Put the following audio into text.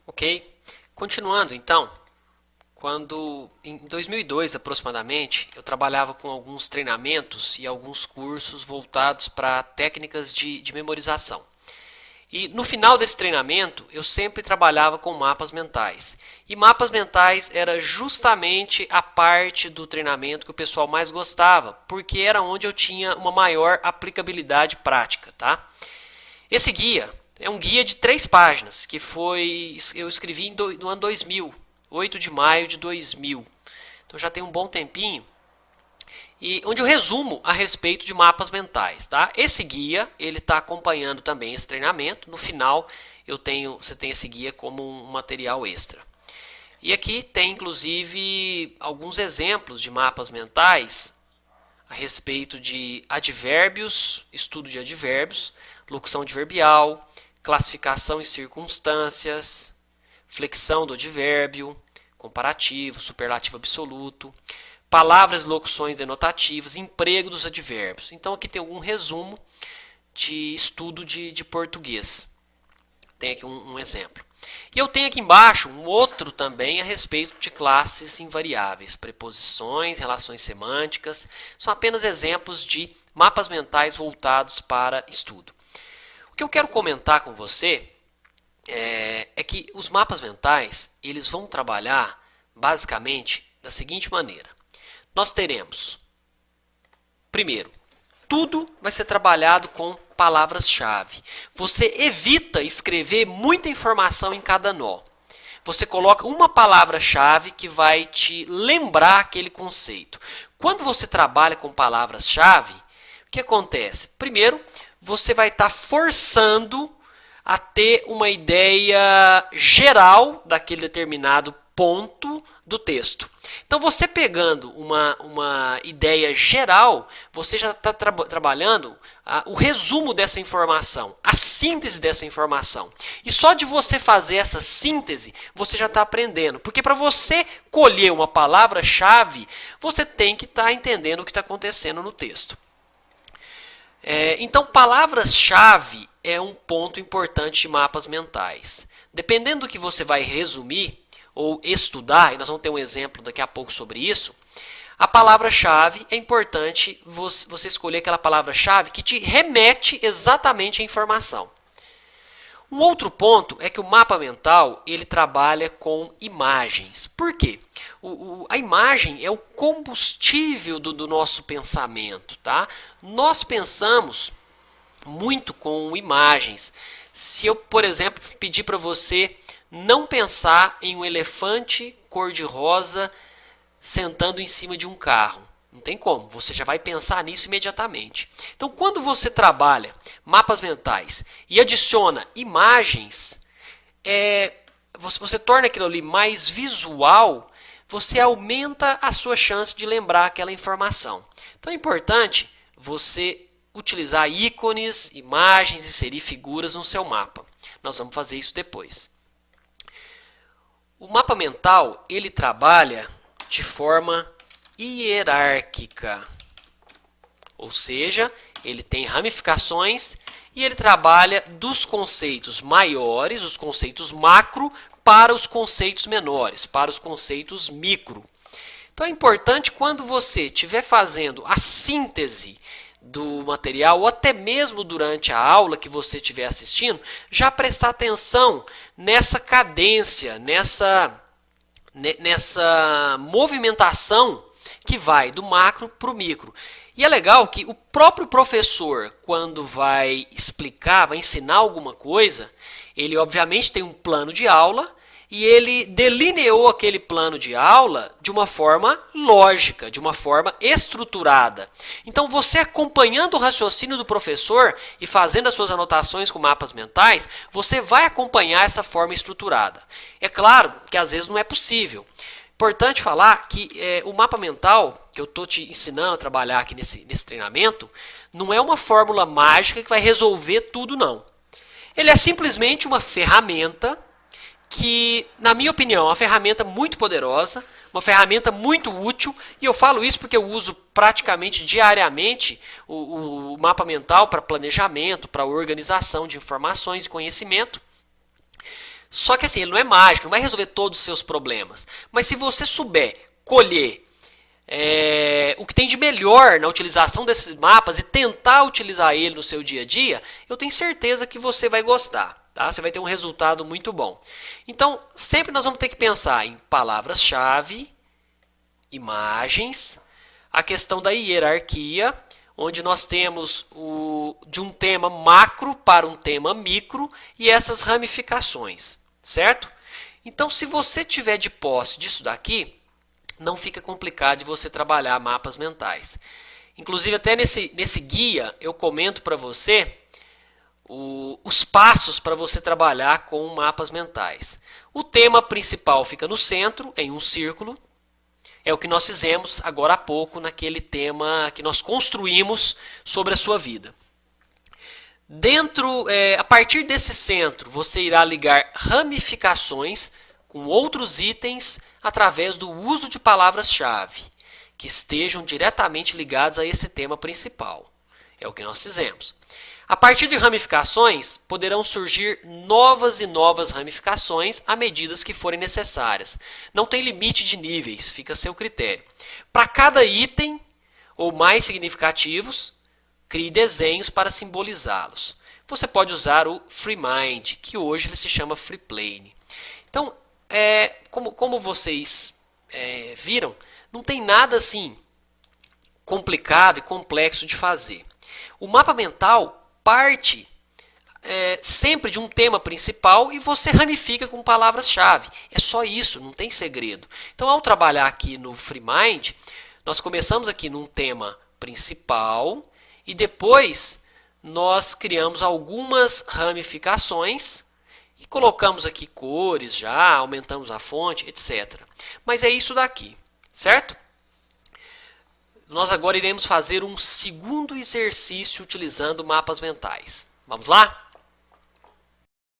Ok? Continuando então, quando em 2002 aproximadamente, eu trabalhava com alguns treinamentos e alguns cursos voltados para técnicas de memorização. E no final desse treinamento, eu sempre trabalhava com mapas mentais. E mapas mentais era justamente a parte do treinamento que o pessoal mais gostava, porque era onde eu tinha uma maior aplicabilidade prática, tá? Esse guia é um guia de 3 páginas, que eu escrevi no ano 2000, 8 de maio de 2000. Então já tem um bom tempinho. E onde eu resumo a respeito de mapas mentais, tá? Esse guia, ele está acompanhando também esse treinamento. No final, você tem esse guia como um material extra. E aqui tem inclusive alguns exemplos de mapas mentais a respeito de advérbios, estudo de advérbios, locução adverbial, classificação e circunstâncias, flexão do advérbio, comparativo, superlativo absoluto, palavras e locuções denotativas, emprego dos advérbios. Então aqui tem algum resumo de estudo de português. Tem aqui um exemplo. E eu tenho aqui embaixo um outro também a respeito de classes invariáveis, preposições, relações semânticas. São apenas exemplos de mapas mentais voltados para estudo. O que eu quero comentar com você é que os mapas mentais eles vão trabalhar basicamente da seguinte maneira. Nós teremos, primeiro, tudo vai ser trabalhado com palavras-chave. Você evita escrever muita informação em cada nó. Você coloca uma palavra-chave que vai te lembrar aquele conceito. Quando você trabalha com palavras-chave, o que acontece? Primeiro, você vai estar forçando a ter uma ideia geral daquele determinado ponto do texto. Então, você pegando uma ideia geral, você já está trabalhando o resumo dessa informação, a síntese dessa informação. E só de você fazer essa síntese, você já está aprendendo. Porque para você colher uma palavra-chave, você tem que estar entendendo o que está acontecendo no texto. Então, palavras-chave é um ponto importante de mapas mentais. Dependendo do que você vai resumir ou estudar, e nós vamos ter um exemplo daqui a pouco sobre isso, a palavra-chave é importante você escolher aquela palavra-chave que te remete exatamente à informação. Um outro ponto é que o mapa mental ele trabalha com imagens. Por quê? A imagem é o combustível do nosso pensamento. Tá? Nós pensamos muito com imagens. Se eu, por exemplo, pedir para você não pensar em um elefante cor-de-rosa sentando em cima de um carro. Não tem como, você já vai pensar nisso imediatamente. Então, quando você trabalha mapas mentais e adiciona imagens, você torna aquilo ali mais visual, você aumenta a sua chance de lembrar aquela informação. Então, é importante você utilizar ícones, imagens, inserir figuras no seu mapa. Nós vamos fazer isso depois. O mapa mental, ele trabalha de forma hierárquica. Ou seja, ele tem ramificações e ele trabalha dos conceitos maiores, os conceitos macro, para os conceitos menores, para os conceitos micro. Então é importante quando você estiver fazendo a síntese do material, ou até mesmo durante a aula que você estiver assistindo, já prestar atenção nessa cadência, nessa movimentação que vai do macro para o micro. E é legal que o próprio professor, quando vai explicar, vai ensinar alguma coisa, ele obviamente tem um plano de aula e ele delineou aquele plano de aula de uma forma lógica, de uma forma estruturada. Então, você acompanhando o raciocínio do professor e fazendo as suas anotações com mapas mentais, você vai acompanhar essa forma estruturada. É claro que às vezes não é possível. Importante falar que o mapa mental, que eu estou te ensinando a trabalhar aqui nesse treinamento, não é uma fórmula mágica que vai resolver tudo, não. Ele é simplesmente uma ferramenta que, na minha opinião, é uma ferramenta muito poderosa, uma ferramenta muito útil, e eu falo isso porque eu uso praticamente diariamente o mapa mental para planejamento, para organização de informações e conhecimento. Só que assim, ele não é mágico, não vai resolver todos os seus problemas. Mas se você souber colher o que tem de melhor na utilização desses mapas e tentar utilizar ele no seu dia a dia, eu tenho certeza que você vai gostar. Tá? Você vai ter um resultado muito bom. Então, sempre nós vamos ter que pensar em palavras-chave, imagens, a questão da hierarquia, onde nós temos de um tema macro para um tema micro e essas ramificações, certo? Então, se você tiver de posse disso daqui, não fica complicado de você trabalhar mapas mentais. Inclusive, até nesse guia, eu comento para você os passos para você trabalhar com mapas mentais. O tema principal fica no centro, em um círculo. É o que nós fizemos agora há pouco naquele tema que nós construímos sobre a sua vida. A partir desse centro, você irá ligar ramificações com outros itens através do uso de palavras-chave que estejam diretamente ligados a esse tema principal. É o que nós fizemos. A partir de ramificações, poderão surgir novas e novas ramificações à medida que forem necessárias. Não tem limite de níveis, fica a seu critério. Para cada item ou mais significativos, crie desenhos para simbolizá-los. Você pode usar o FreeMind, que hoje ele se chama FreePlane. Então, como vocês viram, não tem nada assim complicado e complexo de fazer. O mapa mental parte sempre de um tema principal e você ramifica com palavras-chave. É só isso, não tem segredo. Então, ao trabalhar aqui no FreeMind, nós começamos aqui num tema principal e depois nós criamos algumas ramificações e colocamos aqui cores já, aumentamos a fonte, etc. Mas é isso daqui, certo? Nós agora iremos fazer um segundo exercício utilizando mapas mentais. Vamos lá?